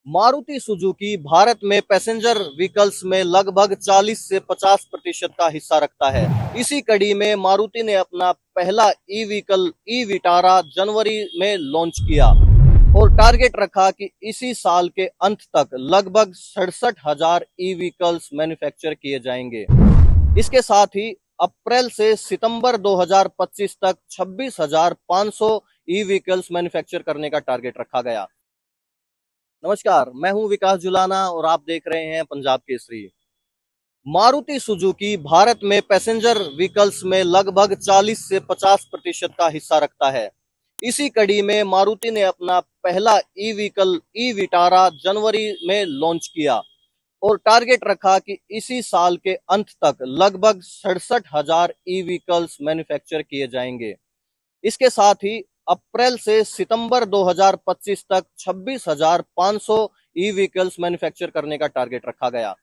Maruti Suzuki Bharat में passenger vehicles में लगभग 40 से 50% का हिस्सा रखता है। इसी कड़ी में मारुति ने अपना पहला ई व्हीकल ई विटारा जनवरी में लॉन्च किया और टारगेट रखा कि इसी साल के अंत तक लगभग 67,000 ई व्हीकल्स मैन्युफैक्चर किए जाएंगे। इसके साथ ही अप्रैल से सितंबर 2025 तक 26,500 ई व्हीकल्स मैन्युफैक्चर करने का टारगेट रखा गया। नमस्कार, मैं हूं विकास जुलाना और आप देख रहे हैं पंजाब केसरी। मारुति सुजुकी भारत में पैसेंजर व्हीकल्स में लगभग 40 से 50% का हिस्सा रखता है। इसी कड़ी में मारुति ने अपना पहला ई व्हीकल ई विटारा जनवरी में लॉन्च किया और टारगेट रखा कि इसी साल के अंत तक लगभग 67,000 ई व्हीकल्स मैन्युफैक्चर किए जाएंगे। इसके साथ ही अप्रैल से सितंबर 2025 तक 26,500 ई व्हीकल्स मैन्युफैक्चर करने का टारगेट रखा गया।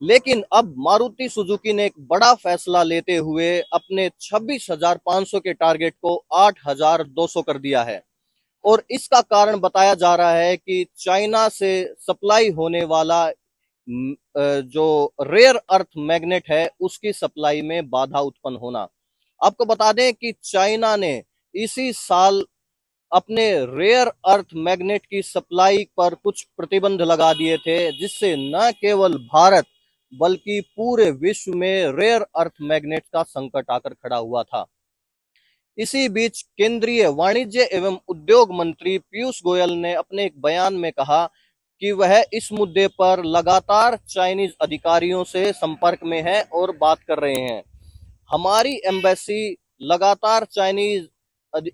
लेकिन अब मारुति सुजुकी ने एक बड़ा फैसला लेते हुए अपने 26,500 के टारगेट को 8,200 कर दिया है और इसका कारण बताया जा रहा है कि चाइना से सप्लाई होने वाला जो रेयर अर्थ मैग्नेट है उसकी सप्लाई में बाधा उत्पन्न होना। आपको बता दें कि चाइना ने इसी साल अपने रेयर अर्थ मैग्नेट की सप्लाई पर कुछ प्रतिबंध लगा दिए थे, जिससे न केवल भारत बल्कि पूरे विश्व में रेयर अर्थ मैग्नेट का संकट आकर खड़ा हुआ था। इसी बीच केंद्रीय वाणिज्य एवं उद्योग मंत्री पीयूष गोयल ने अपने एक बयान में कहा कि वह इस मुद्दे पर लगातार चाइनीज अधिकारियों से संपर्क में है और बात कर रहे हैं। हमारी एम्बेसी लगातार चाइनीज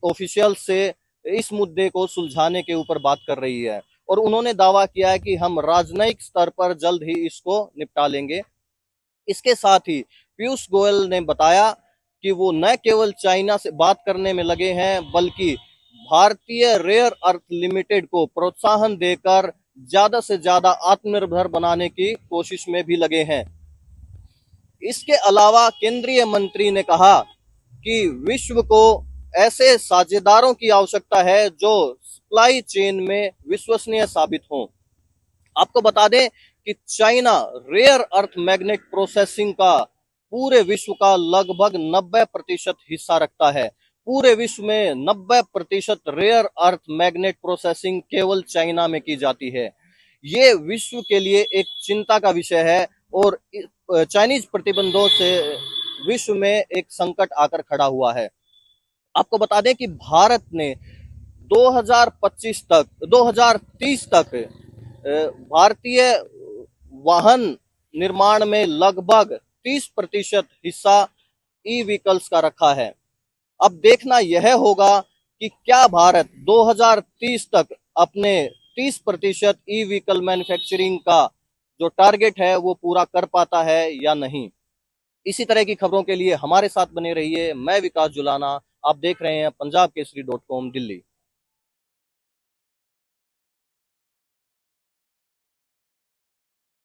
ऑफिशियल से इस मुद्दे को सुलझाने के ऊपर बात कर रही है और उन्होंने दावा किया है कि हम राजनयिक स्तर पर जल्द ही इसको निपटा लेंगे। इसके साथ ही पीयूष गोयल ने बताया कि वो न केवल चाइना से बात करने में लगे हैं बल्कि भारतीय रेयर अर्थ लिमिटेड को प्रोत्साहन देकर ज्यादा से ज्यादा आत्मनिर्भर बनाने की कोशिश में भी लगे हैं। इसके अलावा केंद्रीय मंत्री ने कहा कि विश्व को ऐसे साझेदारों की आवश्यकता है जो सप्लाई चेन में विश्वसनीय साबित हों। आपको बता दें कि China rare earth magnet processing का पूरे विश्व का लगभग 90% हिस्सा रखता है। पूरे विश्व में 90% रेयर अर्थ मैग्नेट प्रोसेसिंग केवल चाइना में की जाती है। ये विश्व के लिए एक चिंता का विषय है और चाइनीज प्रतिबंधों से विश्व में एक संकट आकर खड़ा हुआ है। आपको बता दें कि भारत ने 2030 तक भारतीय वाहन निर्माण में लगभग 30% हिस्सा ई व्हीकल्स का रखा है। अब देखना यह होगा कि क्या भारत 2030 तक अपने 30% ई व्हीकल मैन्युफैक्चरिंग का जो टारगेट है वो पूरा कर पाता है या नहीं। इसी तरह की खबरों के लिए हमारे साथ बने रहिए। मैं विकास जुलाना, आप देख रहे हैं पंजाब केसरी .com दिल्ली।